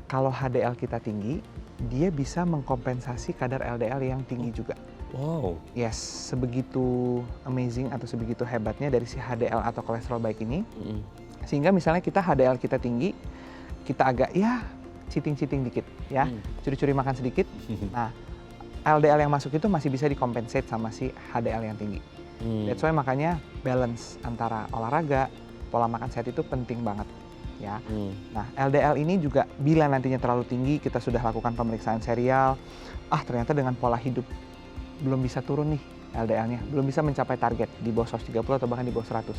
Kalau HDL kita tinggi, dia bisa mengkompensasi kadar LDL yang tinggi juga. Wow. Yes, sebegitu amazing atau sebegitu hebatnya dari si HDL atau kolesterol baik ini. Sehingga misalnya kita HDL kita tinggi, kita agak ya cheating-cheating dikit ya, curi-curi makan sedikit. Nah, LDL yang masuk itu masih bisa dikompensate sama si HDL yang tinggi. That's why makanya balance antara olahraga, pola makan sehat itu penting banget ya. Nah, LDL ini juga bila nantinya terlalu tinggi, kita sudah lakukan pemeriksaan serial, ternyata dengan pola hidup belum bisa turun nih LDL-nya, belum bisa mencapai target di bawah 130 atau bahkan di bawah 100.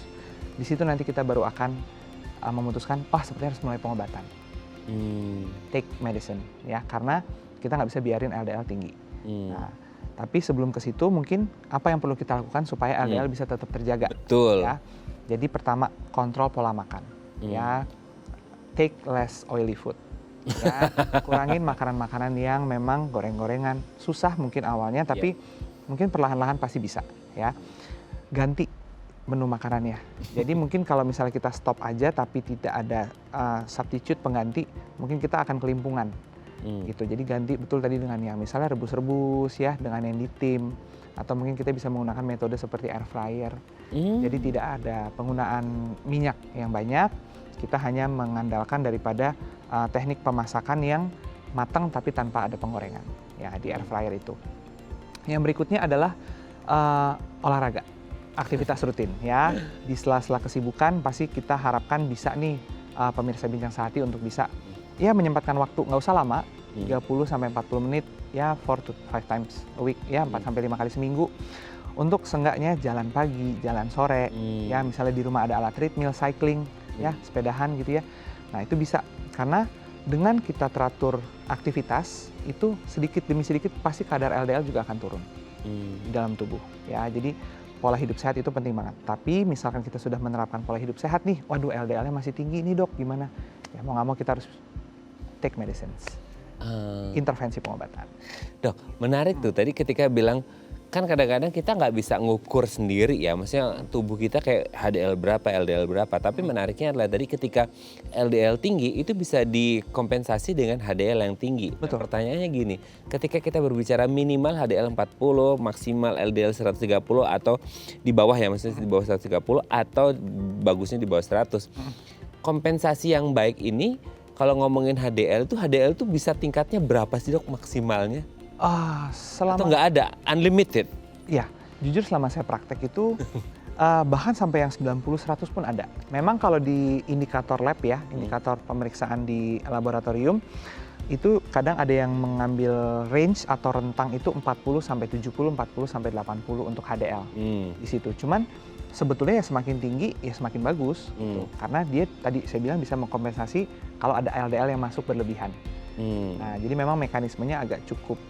Di situ nanti kita baru akan memutuskan, sepertinya harus mulai pengobatan. Take medicine ya, karena kita nggak bisa biarin LDL tinggi. Nah, tapi sebelum ke situ mungkin apa yang perlu kita lakukan supaya LDL bisa tetap terjaga. Betul. Ya. Jadi pertama kontrol pola makan. Ya, take less oily food. Ya, kurangin makanan-makanan yang memang goreng-gorengan. Susah mungkin awalnya, tapi mungkin perlahan-lahan pasti bisa. Ya, ganti menu makanannya. Jadi mungkin kalau misalnya kita stop aja tapi tidak ada substitute pengganti, mungkin kita akan kelimpungan. Gitu. Jadi ganti betul tadi dengan yang misalnya rebus-rebus ya, dengan yang ditim, atau mungkin kita bisa menggunakan metode seperti air fryer. Jadi tidak ada penggunaan minyak yang banyak, kita hanya mengandalkan daripada teknik pemasakan yang matang tapi tanpa ada penggorengan ya di air fryer itu. Yang berikutnya adalah olahraga, aktivitas rutin ya. Di sela-sela kesibukan pasti kita harapkan bisa nih pemirsa Bincang Sehati untuk bisa ya menyempatkan waktu, nggak usah lama, 30 sampai 40 menit ya 4 to 5 times a week ya, 4 sampai 5 kali seminggu. Untuk seenggaknya jalan pagi, jalan sore ya, misalnya di rumah ada alat treadmill, cycling ya, sepedahan gitu ya. Nah, itu bisa karena dengan kita teratur aktivitas itu sedikit demi sedikit pasti kadar LDL juga akan turun di dalam tubuh ya. Jadi pola hidup sehat itu penting banget. Tapi misalkan kita sudah menerapkan pola hidup sehat nih, waduh LDL-nya masih tinggi nih dok, gimana? Ya mau nggak mau kita harus take medicines, intervensi pengobatan. Dok, menarik tuh tadi ketika bilang kan kadang-kadang kita nggak bisa ngukur sendiri ya, maksudnya tubuh kita kayak HDL berapa, LDL berapa. Tapi menariknya adalah tadi ketika LDL tinggi itu bisa dikompensasi dengan HDL yang tinggi. Betul. Nah, pertanyaannya gini, ketika kita berbicara minimal HDL 40, maksimal LDL 130 atau di bawah ya, maksudnya di bawah 130 atau bagusnya di bawah 100. Kompensasi yang baik ini kalau ngomongin HDL tuh bisa tingkatnya berapa sih dok maksimalnya? Atau nggak ada, unlimited? Ya, jujur selama saya praktek itu bahkan sampai yang 90-100 pun ada. Memang kalau di indikator lab ya, indikator pemeriksaan di laboratorium, itu kadang ada yang mengambil range atau rentang itu 40 sampai 70, 40 sampai 80 untuk HDL di situ. Cuman sebetulnya ya semakin tinggi ya semakin bagus gitu. Karena dia tadi saya bilang bisa mengkompensasi kalau ada LDL yang masuk berlebihan. Nah, jadi memang mekanismenya agak cukup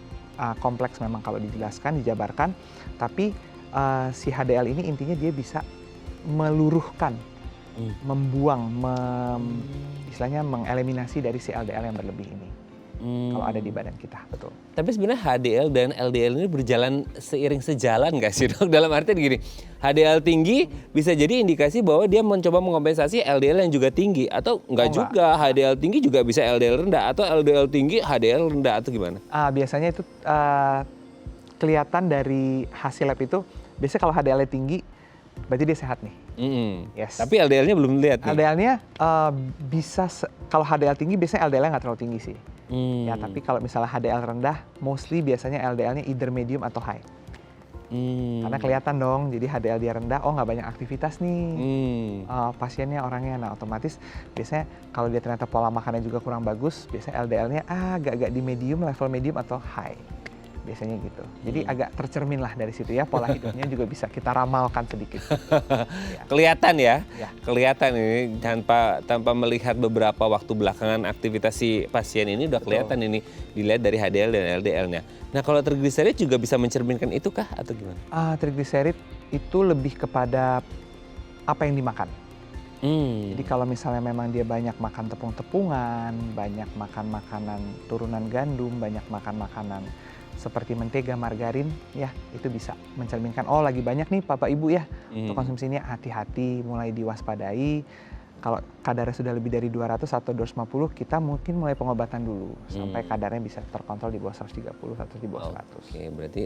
kompleks memang kalau dijelaskan, dijabarkan, tapi si HDL ini intinya dia bisa meluruhkan, membuang, istilahnya mengeliminasi dari si LDL yang berlebih ini. kalau ada di badan kita, betul. Tapi sebenarnya HDL dan LDL ini berjalan seiring sejalan nggak sih dok? Dalam artian gini, HDL tinggi bisa jadi indikasi bahwa dia mencoba mengompensasi LDL yang juga tinggi. Atau nggak juga, HDL tinggi juga bisa LDL rendah. Atau LDL tinggi, HDL rendah, atau gimana? Biasanya itu kelihatan dari hasil lab itu, biasanya kalau HDL-nya tinggi, berarti dia sehat nih. Yes. Tapi LDL-nya belum lihat nih. LDL-nya bisa, kalau HDL tinggi biasanya LDL-nya nggak terlalu tinggi sih. Ya, tapi kalau misalnya HDL rendah, mostly biasanya LDL-nya either medium atau high. Karena kelihatan dong, jadi HDL dia rendah, oh nggak banyak aktivitas nih pasiennya, orangnya. Nah otomatis biasanya kalau dia ternyata pola makannya juga kurang bagus, biasanya LDL-nya agak-agak di medium, level medium atau high. Biasanya gitu. Jadi agak tercermin lah dari situ ya, pola hidupnya juga bisa kita ramalkan sedikit. Ya. Kelihatan ya, Ya. kelihatan ini tanpa melihat beberapa waktu belakangan aktivitas si pasien ini udah kelihatan ini, dilihat dari HDL dan LDL-nya. Nah kalau triglycerid juga bisa mencerminkan itu kah atau gimana? Triglycerid itu lebih kepada apa yang dimakan. Jadi kalau misalnya memang dia banyak makan tepung-tepungan, banyak makan makanan turunan gandum, banyak makan makanan seperti mentega, margarin, ya itu bisa mencerminkan, oh lagi banyak nih Bapak Ibu ya, untuk konsumsinya hati-hati, mulai diwaspadai. Kalau kadarnya sudah lebih dari 200 atau 250, kita mungkin mulai pengobatan dulu, sampai kadarnya bisa terkontrol di bawah 130 atau di bawah 100. Oke, berarti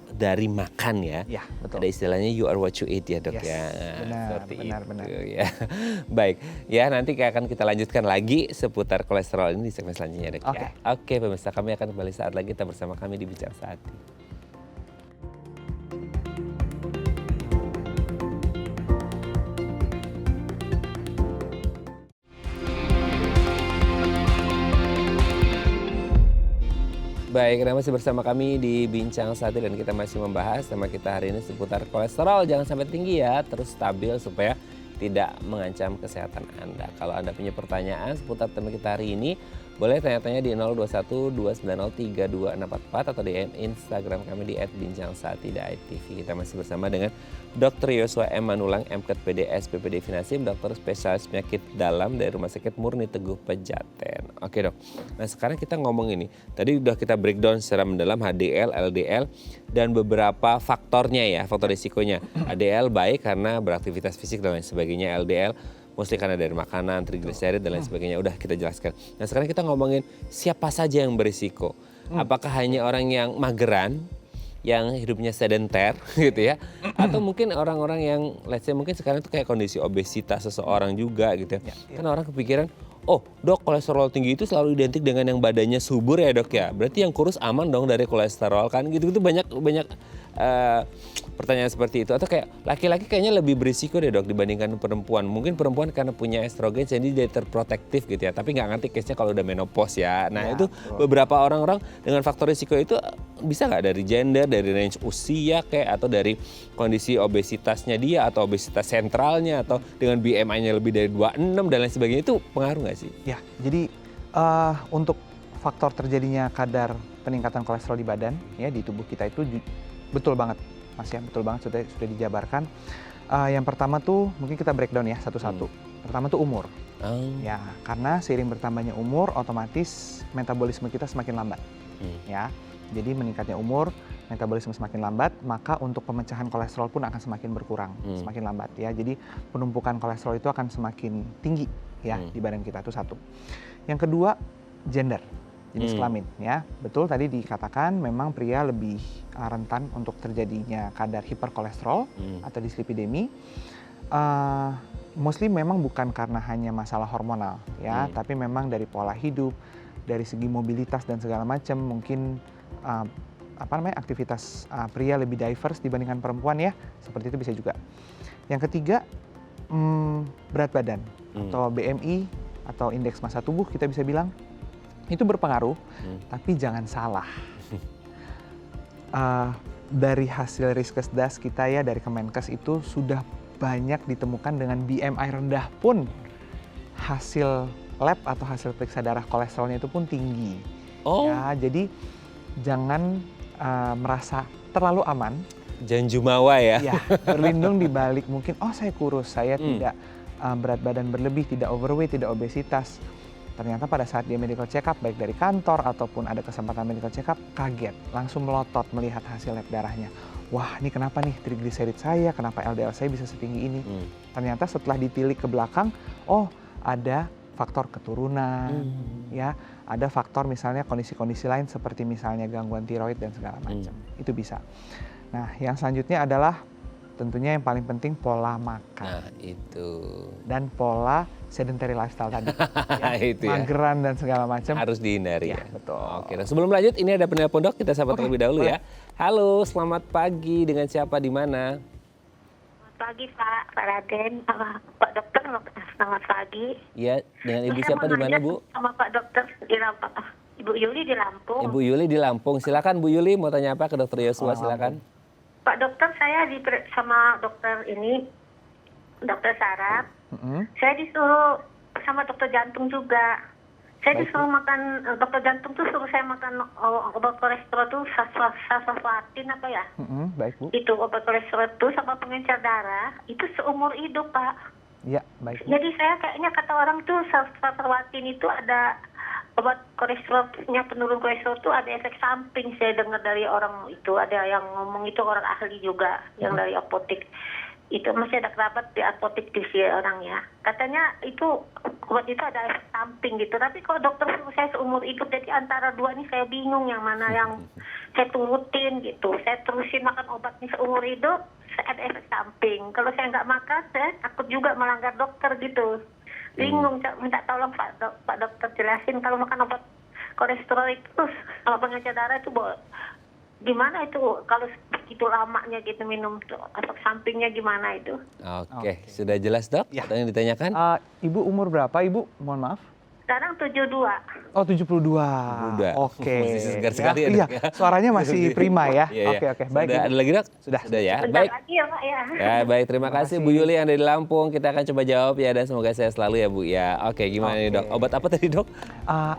dari makan ya. Ya, betul. Ada istilahnya you are what you eat ya dok ya. Benar, Seperti benar. itu ya. Baik, ya nanti akan kita lanjutkan lagi seputar kolesterol ini di segmen selanjutnya dok ya. Oke pemirsa, kami akan kembali saat lagi, tetap bersama kami di Bincang Sehati. Baik, Anda masih bersama kami di Bincang Sehati dan kita masih membahas tema kita hari ini seputar kolesterol. Jangan sampai tinggi ya, terus stabil supaya tidak mengancam kesehatan Anda. Kalau Anda punya pertanyaan seputar tema kita hari ini, boleh tanya-tanya di 021-290-3244 atau di Instagram kami di @bincang-sehati.tv. Kita masih bersama dengan Dr. Yosua M. Manulang, MKet PDS, PPD Finasim, dokter spesialis penyakit dalam dari Rumah Sakit Murni Teguh Pejaten. Oke dok, nah sekarang kita ngomong ini. Tadi udah kita breakdown secara mendalam HDL, LDL, dan beberapa faktornya ya, faktor risikonya. HDL baik karena beraktivitas fisik dan lain sebagainya, LDL mostly karena dari makanan, triglycerid dan lain sebagainya. Udah kita jelaskan. Nah sekarang kita ngomongin siapa saja yang berisiko. Apakah hanya orang yang mageran, yang hidupnya sedenter gitu ya, atau mungkin orang-orang yang let's say mungkin sekarang itu kayak kondisi obesitas seseorang juga gitu ya. Kan orang kepikiran, oh dok kolesterol tinggi itu selalu identik dengan yang badannya subur ya dok ya, berarti yang kurus aman dong dari kolesterol kan gitu. Banyak pertanyaan seperti itu. Atau kayak laki-laki kayaknya lebih berisiko deh dok dibandingkan perempuan. Mungkin perempuan karena punya estrogen jadi dia terprotektif gitu ya, tapi nggak ngerti case-nya kalau udah menopause ya. Nah itu beberapa orang-orang dengan faktor risiko itu bisa nggak dari gender, dari range usia kayak, atau dari kondisi obesitasnya dia, atau obesitas sentralnya, atau dengan BMI-nya lebih dari 26 dan lain sebagainya, itu pengaruh nggak sih? Ya, jadi untuk faktor terjadinya kadar peningkatan kolesterol di badan ya di tubuh kita itu betul banget Mas ya, betul banget sudah dijabarkan. Yang pertama tuh mungkin kita breakdown ya satu-satu. Pertama tuh umur. Ya, karena seiring bertambahnya umur otomatis metabolisme kita semakin lambat. Ya. Jadi meningkatnya umur, metabolisme semakin lambat, maka untuk pemecahan kolesterol pun akan semakin berkurang, semakin lambat ya. Jadi penumpukan kolesterol itu akan semakin tinggi ya di badan kita, itu satu. Yang kedua, gender, jenis kelamin ya. Betul tadi dikatakan memang pria lebih rentan untuk terjadinya kadar hiperkolesterol atau dislipidemi. Mostly memang bukan karena hanya masalah hormonal ya, tapi memang dari pola hidup, dari segi mobilitas dan segala macam, mungkin aktivitas pria lebih diverse dibandingkan perempuan ya, seperti itu bisa juga. Yang ketiga, berat badan atau BMI atau indeks massa tubuh kita bisa bilang itu berpengaruh, tapi jangan salah. Dari hasil Riskesdas kita ya, dari Kemenkes itu sudah banyak ditemukan dengan BMI rendah pun hasil lab atau hasil periksa darah kolesterolnya itu pun tinggi. Ya, jadi jangan merasa terlalu aman. Jangan jumawa ya. Ya, berlindung di balik mungkin, oh saya kurus, saya tidak berat badan berlebih, tidak overweight, tidak obesitas. Ternyata pada saat dia medical check up, baik dari kantor ataupun ada kesempatan medical check up, kaget, langsung melotot melihat hasil lab darahnya. Wah, ini kenapa nih trigliserid saya, kenapa LDL saya bisa setinggi ini? Ternyata setelah ditilik ke belakang, oh ada faktor keturunan, ya, ada faktor misalnya kondisi-kondisi lain seperti misalnya gangguan tiroid dan segala macam. Itu bisa. Nah, yang selanjutnya adalah tentunya yang paling penting pola makan. Nah, itu. Dan pola sedentary lifestyle tadi. Itu ya. Mageran dan segala macam. Harus dihindari ya. Betul. Oke, nah sebelum lanjut ini ada penelpon dok, kita sapa terlebih dahulu boleh. ya. Halo, selamat pagi. Dengan siapa di mana? Selamat pagi Pak Raden, Pak Dokter, selamat pagi. Ya, dengan ibu Saya siapa mau di mana nanya Bu? Sama Pak Dokter di Lampung, Ibu Yuli di Lampung. Ibu Yuli di Lampung. Silakan Bu Yuli, mau tanya apa ke Dokter Yosua? Silakan. Pak Dokter, saya sama dokter ini, Dokter Saraf. Saya disuruh sama dokter jantung juga. Saya disuruh makan, dokter jantung tuh suruh saya makan obat kolesterol tuh sulfatin apa ya? Baik Bu. Itu obat kolesterol tuh sama pengencer darah, itu seumur hidup Pak. Ya, baik Bu. Jadi saya kayaknya kata orang tuh sulfatin itu ada obat kolesterolnya, penurun kolesterol itu ada efek samping. Saya dengar dari orang itu, ada yang ngomong itu orang ahli juga yang dari apotek. Itu masih ada kerabat di apotek di sini orang ya. Katanya itu obat itu ada efek samping gitu. Tapi kalau dokter suruh saya seumur hidup, jadi antara dua ini saya bingung yang mana yang saya turutin gitu. Saya terusin makan obat ini seumur hidup, saya ada efek samping. Kalau saya nggak makan, saya takut juga melanggar dokter gitu. Bingung, minta tolong Pak Dokter jelasin kalau makan obat kolesterol itu sama pengencer darah itu gimana itu kalau itu lamanya gitu minum tuh, efek sampingnya gimana itu? Oke, sudah jelas dok? Ya. Apa yang ditanyakan? Ibu umur berapa Ibu? Mohon maaf. Sekarang 72. Oh 72. Muda. Oke. Masih segar sekali ya, Iya, Dok, ya. suaranya masih prima ya. Iya, iya. Oke, baik. Sudah Ibu. ada lagi dok? Sudah. Ya. Bentar Baik. lagi ya Pak ya. Ya baik, terima kasih Bu Yuli yang dari Lampung. Kita akan coba jawab ya dan semoga saya selalu ya Bu ya. Oke, gimana nih dok? Obat apa tadi dok?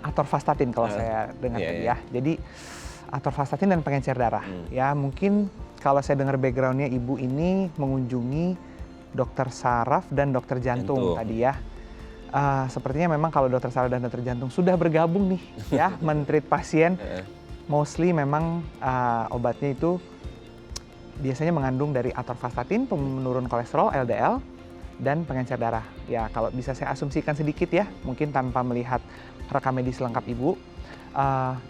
Atorvastatin kalau saya dengar Iya, tadi iya. ya. Jadi atorvastatin dan pengencer darah. Ya mungkin kalau saya dengar backgroundnya ibu ini mengunjungi dokter saraf dan dokter jantung tadi ya. Sepertinya memang kalau dokter saraf dan dokter jantung sudah bergabung nih ya men-treat pasien. Mostly memang obatnya itu biasanya mengandung dari atorvastatin, penurun kolesterol LDL, dan pengencer darah. Ya kalau bisa saya asumsikan sedikit ya, mungkin tanpa melihat rekam medis lengkap ibu.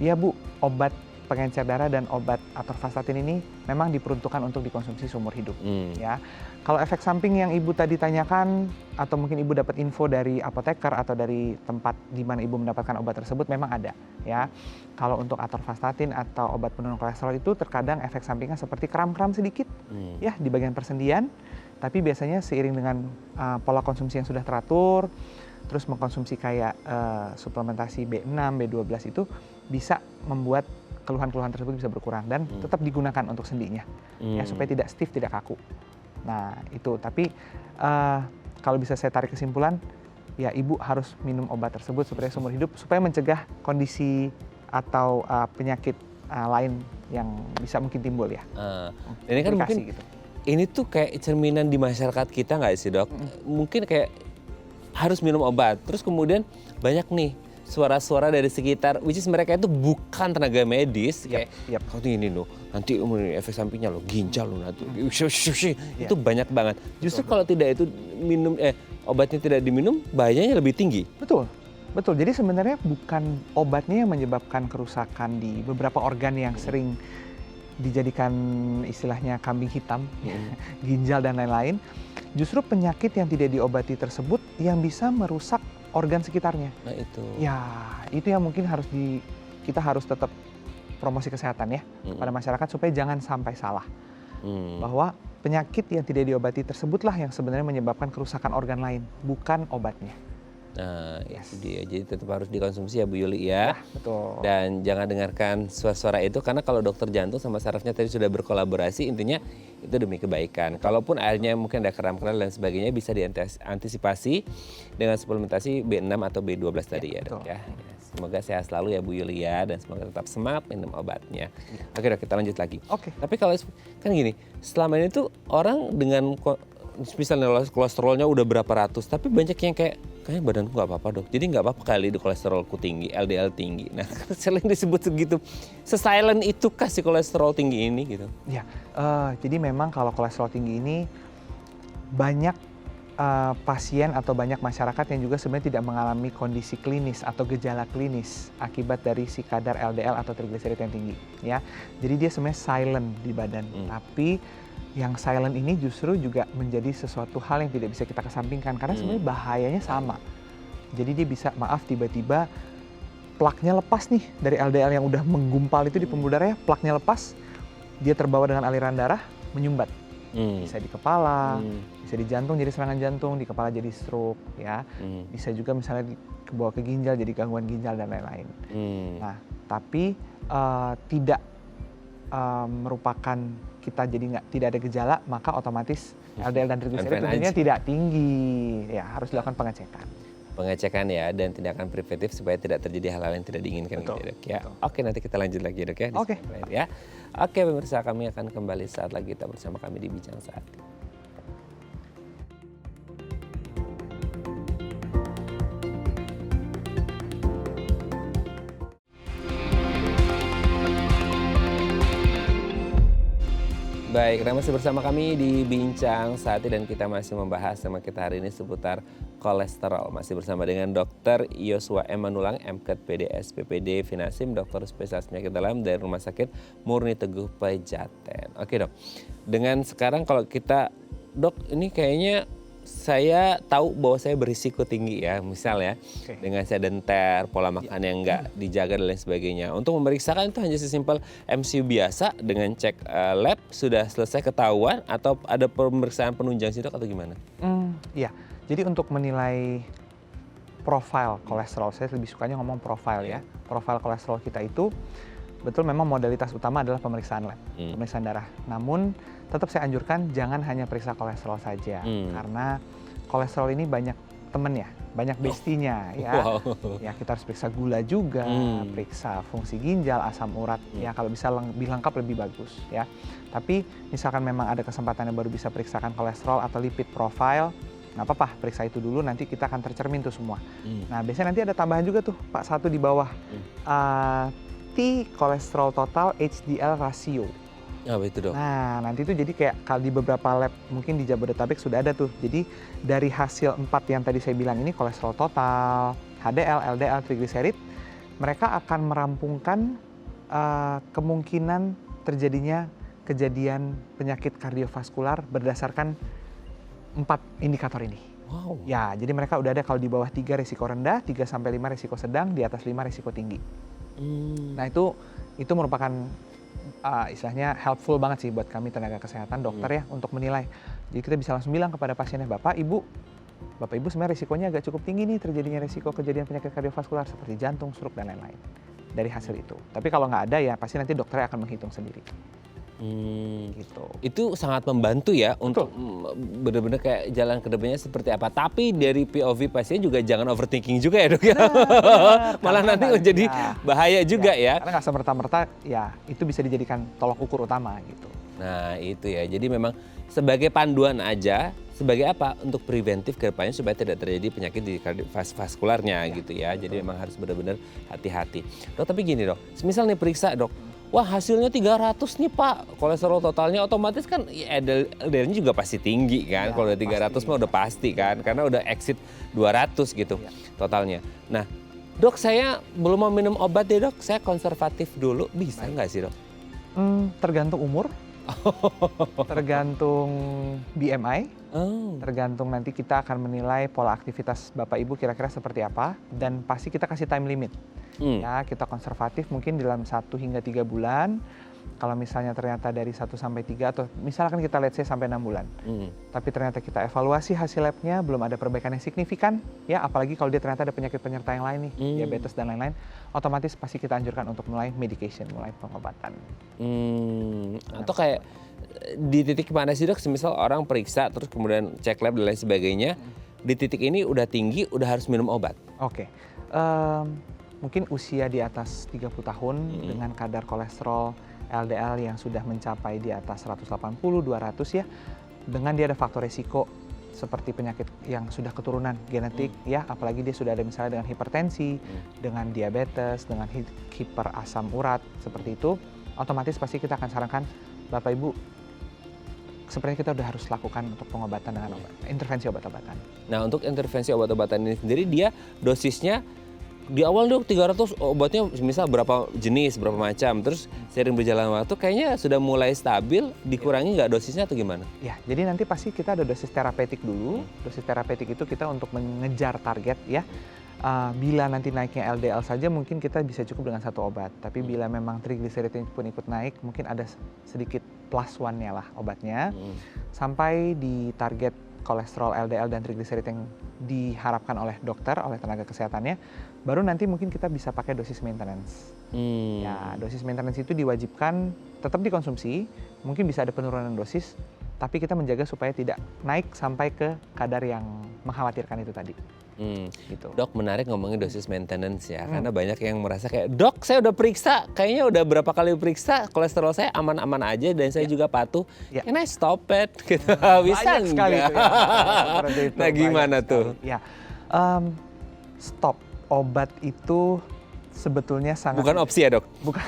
Ya Bu, obat pengencer darah dan obat atorvastatin ini memang diperuntukkan untuk dikonsumsi seumur hidup. Ya, kalau efek samping yang ibu tadi tanyakan atau mungkin ibu dapat info dari apoteker atau dari tempat di mana ibu mendapatkan obat tersebut memang ada. Ya, kalau untuk atorvastatin atau obat penurun kolesterol itu terkadang efek sampingnya seperti kram-kram sedikit, ya di bagian persendian. Tapi biasanya seiring dengan pola konsumsi yang sudah teratur, terus mengkonsumsi kayak suplementasi B6, B12 itu bisa membuat keluhan-keluhan tersebut bisa berkurang dan tetap digunakan untuk sendinya ya supaya tidak stiff, tidak kaku. Nah itu, tapi kalau bisa saya tarik kesimpulan ya ibu harus minum obat tersebut supaya seumur hidup supaya mencegah kondisi atau penyakit lain yang bisa mungkin timbul ya. Dan ini kan mungkin gitu. Ini tuh kayak cerminan di masyarakat kita nggak sih dok? Mungkin kayak harus minum obat, terus kemudian banyak nih suara-suara dari sekitar, which is mereka itu bukan tenaga medis, kayak kau tuh ini loh, nanti efek sampingnya lo ginjal lo nanti, itu banyak banget. Justru kalau tidak itu minum obatnya tidak diminum, bahayanya lebih tinggi. Betul. Jadi sebenarnya bukan obatnya yang menyebabkan kerusakan di beberapa organ yang sering dijadikan istilahnya kambing hitam, ginjal dan lain-lain. Justru penyakit yang tidak diobati tersebut yang bisa merusak organ sekitarnya. Nah itu. Ya, itu yang mungkin kita harus tetap promosi kesehatan ya kepada masyarakat supaya jangan sampai salah. Bahwa penyakit yang tidak diobati tersebutlah yang sebenarnya menyebabkan kerusakan organ lain, bukan obatnya. Nah, itu dia. Jadi tetap harus dikonsumsi ya Bu Yuli ya. Betul. Dan jangan dengarkan suara-suara itu karena kalau dokter jantung sama sarafnya tadi sudah berkolaborasi, intinya itu demi kebaikan. Kalaupun akhirnya mungkin ada kram-kram dan sebagainya bisa diantisipasi dengan suplementasi B6 atau B12 tadi ya dok ya. Semoga sehat selalu ya Bu Yuli ya dan semoga tetap semangat minum obatnya. Oke dok, kita lanjut lagi. Oke. Tapi kalau kan gini, selama ini tuh orang dengan misalnya kolesterolnya udah berapa ratus, tapi banyak yang kayak kayaknya badanku nggak apa-apa dok. Jadi nggak apa-apa kali kolesterolku tinggi, LDL tinggi. Nah selain disebut segitu, se-silent itu kasih kolesterol tinggi ini gitu. Ya, jadi memang kalau kolesterol tinggi ini banyak pasien atau banyak masyarakat yang juga sebenarnya tidak mengalami kondisi klinis atau gejala klinis akibat dari si kadar LDL atau trigliserid yang tinggi, ya. Jadi dia sebenarnya silent di badan, tapi yang silent ini justru juga menjadi sesuatu hal yang tidak bisa kita kesampingkan karena sebenarnya bahayanya sama. Jadi dia bisa, maaf, tiba-tiba plaknya lepas nih dari LDL yang udah menggumpal itu di pembuluh darah, plaknya lepas, dia terbawa dengan aliran darah, menyumbat. Bisa di kepala, bisa di jantung jadi serangan jantung, di kepala jadi stroke, ya. Bisa juga misalnya kebawa ke ginjal jadi gangguan ginjal dan lain-lain. Nah, tapi tidak merupakan kita jadi tidak ada gejala, maka otomatis LDL dan trigliserid tentunya tidak tinggi, ya harus dilakukan pengecekan. Pengecekan ya, dan tindakan preventif supaya tidak terjadi hal-hal yang tidak diinginkan gitu ya dok ya. Oke, nanti kita lanjut lagi dok ya. Oke. Ya. Oke pemirsa, kami akan kembali saat lagi kita bersama kami di Bincang Sehati. Baik, masih bersama kami di Bincang Sehati dan kita masih membahas tema kita hari ini seputar kolesterol. Masih bersama dengan Dr. Yosua M. Manulang, MKed PDS PPD Finasim, dokter spesialis penyakit dalam dari Rumah Sakit Murni Teguh Pejaten. Oke dok, dengan sekarang kalau kita, dok ini kayaknya saya tahu bahwa saya berisiko tinggi ya, misalnya dengan sedenter, pola makan yang nggak dijaga dan lain sebagainya. Untuk memeriksakan itu hanya sesimpel MCU biasa dengan cek lab sudah selesai ketahuan atau ada pemeriksaan penunjang sitok atau gimana? Iya, jadi untuk menilai profil kolesterol, saya lebih sukanya ngomong profil ya. Profil kolesterol kita itu betul memang modalitas utama adalah pemeriksaan lab, pemeriksaan darah. Namun tetap saya anjurkan jangan hanya periksa kolesterol saja, karena kolesterol ini banyak temennya, banyak bestinya ya. Ya kita harus periksa gula juga, periksa fungsi ginjal, asam urat, ya kalau bisa lebih lengkap lebih bagus ya. Tapi misalkan memang ada kesempatan yang baru bisa periksakan kolesterol atau lipid profile, nggak apa-apa, periksa itu dulu, nanti kita akan tercermin tuh semua. Nah biasanya nanti ada tambahan juga tuh Pak, satu di bawah, T kolesterol total HDL rasio. Apa itu dok? Nah nanti itu jadi kayak kalau di beberapa lab mungkin di Jabodetabek sudah ada tuh. Jadi dari hasil 4 yang tadi saya bilang ini, kolesterol total, HDL, LDL, trigliserid, mereka akan merampungkan kemungkinan terjadinya kejadian penyakit kardiovaskular berdasarkan 4 indikator ini. Wow. Ya, jadi mereka udah ada kalau di bawah 3 risiko rendah, 3-5 risiko sedang, di atas 5 risiko tinggi. Nah itu merupakan istilahnya helpful banget sih buat kami tenaga kesehatan, dokter ya, untuk menilai. Jadi kita bisa langsung bilang kepada pasiennya, Bapak Ibu sebenarnya risikonya agak cukup tinggi nih terjadinya risiko kejadian penyakit kardiovaskular seperti jantung, stroke dan lain-lain dari hasil itu. Tapi kalau nggak ada ya pasti nanti dokternya akan menghitung sendiri. Gitu. Itu sangat membantu ya untuk benar-benar kayak jalan ke depannya seperti apa. Tapi dari POV pasien juga jangan overthinking juga ya dok ya. Malah nanti menjadi bahaya juga ya. Karena nggak semerta-merta ya itu bisa dijadikan tolok ukur utama gitu. Nah itu ya, jadi memang sebagai panduan aja, sebagai apa? Untuk preventif ke depannya supaya tidak terjadi penyakit di kardiovaskularnya gitu ya. Jadi memang harus benar-benar hati-hati. Dok tapi gini dok, semisal nih periksa dok, wah hasilnya 300 nih Pak, kolesterol totalnya otomatis kan LDL-nya juga pasti tinggi kan, kalau udah 300 mah udah pasti kan, karena udah exit 200 gitu totalnya. Nah dok saya belum mau minum obat deh dok, saya konservatif dulu, bisa nggak sih dok? Tergantung umur, tergantung BMI, tergantung nanti kita akan menilai pola aktivitas Bapak Ibu kira-kira seperti apa, dan pasti kita kasih time limit. Ya, kita konservatif mungkin dalam 1 hingga 3 bulan. Kalau misalnya ternyata dari 1 sampai 3 atau misalkan kita let's say sampai 6 bulan. Tapi ternyata kita evaluasi hasil labnya belum ada perbaikan yang signifikan, ya apalagi kalau dia ternyata ada penyakit penyerta yang lain nih, diabetes dan lain-lain, otomatis pasti kita anjurkan untuk mulai medication, mulai pengobatan. Atau kayak di titik mana sih dok, semisal orang periksa terus kemudian cek lab dan lain sebagainya, di titik ini udah tinggi, udah harus minum obat? Oke. Mungkin usia di atas 30 tahun dengan kadar kolesterol LDL yang sudah mencapai di atas 180, 200 ya, dengan dia ada faktor resiko seperti penyakit yang sudah keturunan genetik ya, apalagi dia sudah ada misalnya dengan hipertensi, dengan diabetes, dengan hiperasam urat seperti itu, otomatis pasti kita akan sarankan Bapak Ibu sepertinya kita udah harus lakukan untuk pengobatan dengan intervensi obat-obatan. Nah, untuk intervensi obat-obatan ini sendiri dia dosisnya di awal dok 300 obatnya misal berapa jenis, berapa macam, terus seiring berjalan waktu kayaknya sudah mulai stabil, dikurangi nggak dosisnya atau gimana? Ya, jadi nanti pasti kita ada dosis terapeutik dulu. Dosis terapeutik itu kita untuk mengejar target ya. Bila nanti naiknya LDL saja mungkin kita bisa cukup dengan satu obat. Tapi bila memang trigliseridnya pun ikut naik, mungkin ada sedikit plus one-nya lah obatnya. Sampai di target kolesterol, LDL, dan trigliserid yang diharapkan oleh dokter, oleh tenaga kesehatannya, baru nanti mungkin kita bisa pakai dosis maintenance. Ya, dosis maintenance itu diwajibkan tetap dikonsumsi, mungkin bisa ada penurunan dosis, tapi kita menjaga supaya tidak naik sampai ke kadar yang mengkhawatirkan itu tadi. Gitu. Dok, menarik ngomongin dosis maintenance ya, karena banyak yang merasa kayak, dok saya udah periksa, kayaknya udah berapa kali periksa, kolesterol saya aman-aman aja dan saya juga patuh. Can I stop it? Gitu. Bisa Banyak sekali nggak? itu ya. Nah gimana tuh? Ya, stop obat itu sebetulnya sangat... Bukan opsi ya dok? Bukan.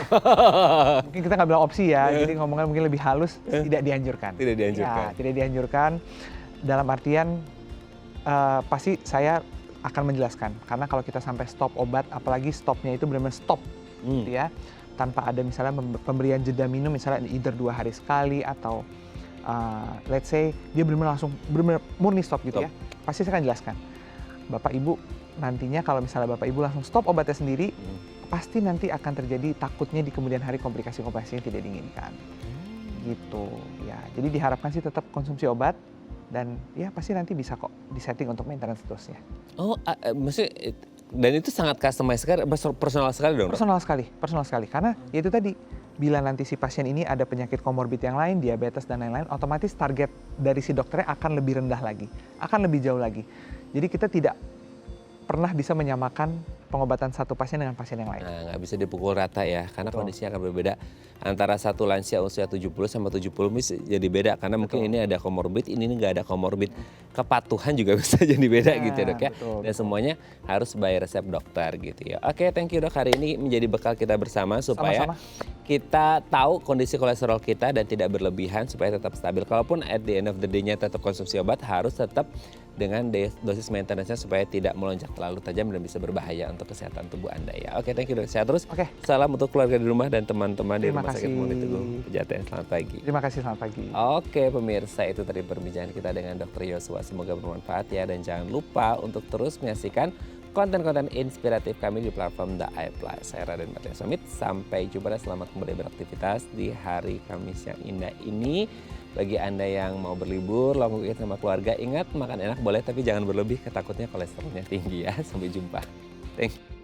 Mungkin kita nggak bilang opsi ya, jadi ngomongnya mungkin lebih halus, tidak dianjurkan. Tidak dianjurkan. Ya, tidak dianjurkan dalam artian pasti saya akan menjelaskan. Karena kalau kita sampai stop obat, apalagi stopnya itu benar-benar stop gitu ya, tanpa ada misalnya pemberian jeda minum, misalnya either 2 hari sekali atau let's say dia benar-benar langsung benar-benar murni stop gitu ya, pasti saya akan jelaskan. Bapak Ibu nantinya kalau misalnya Bapak Ibu langsung stop obatnya sendiri, pasti nanti akan terjadi takutnya di kemudian hari komplikasi-komplikasi yang tidak diinginkan. Gitu ya. Jadi diharapkan sih tetap konsumsi obat dan ya pasti nanti bisa kok disetting untuk maintenance dose-nya. Oh, maksudnya dan itu sangat customized sekali, personal sekali dong, dok? Personal sekali. Karena ya itu tadi, bila nanti si pasien ini ada penyakit komorbid yang lain, diabetes dan lain-lain, otomatis target dari si dokternya akan lebih rendah lagi, akan lebih jauh lagi. Jadi kita tidak pernah bisa menyamakan pengobatan satu pasien dengan pasien yang lain. Nah, nggak bisa dipukul rata ya, karena kondisinya akan berbeda. Antara satu lansia usia 70 sama 70 bisa jadi beda, karena mungkin ini ada komorbid, ini nggak ada komorbid. Kepatuhan juga bisa jadi beda gitu ya dok ya. Dan semuanya harus by resep dokter gitu ya. Oke, thank you dok, hari ini menjadi bekal kita bersama supaya kita tahu kondisi kolesterol kita dan tidak berlebihan supaya tetap stabil. Kalaupun at the end of the day-nya tetap konsumsi obat, harus tetap dengan dosis maintenance-nya supaya tidak melonjak terlalu tajam dan bisa berbahaya untuk kesehatan tubuh Anda ya. Oke, thank you dok. Sehat terus. Salam untuk keluarga di rumah dan teman-teman di Rumah Sakit Muhammad Teguh Pejaten. Selamat pagi. Terima kasih, selamat pagi. Oke pemirsa, itu tadi perbincangan kita dengan Dr. Yosua. Semoga bermanfaat ya, dan jangan lupa untuk terus menyaksikan konten-konten inspiratif kami di platform The iPlus. Saya Raden Batya Somit, sampai jumpa dan selamat kembali beraktivitas di hari Kamis yang indah ini. Bagi Anda yang mau berlibur, long weekend sama keluarga, ingat makan enak boleh tapi jangan berlebih, ketakutnya kolesterolnya tinggi ya. Sampai jumpa. Thank you.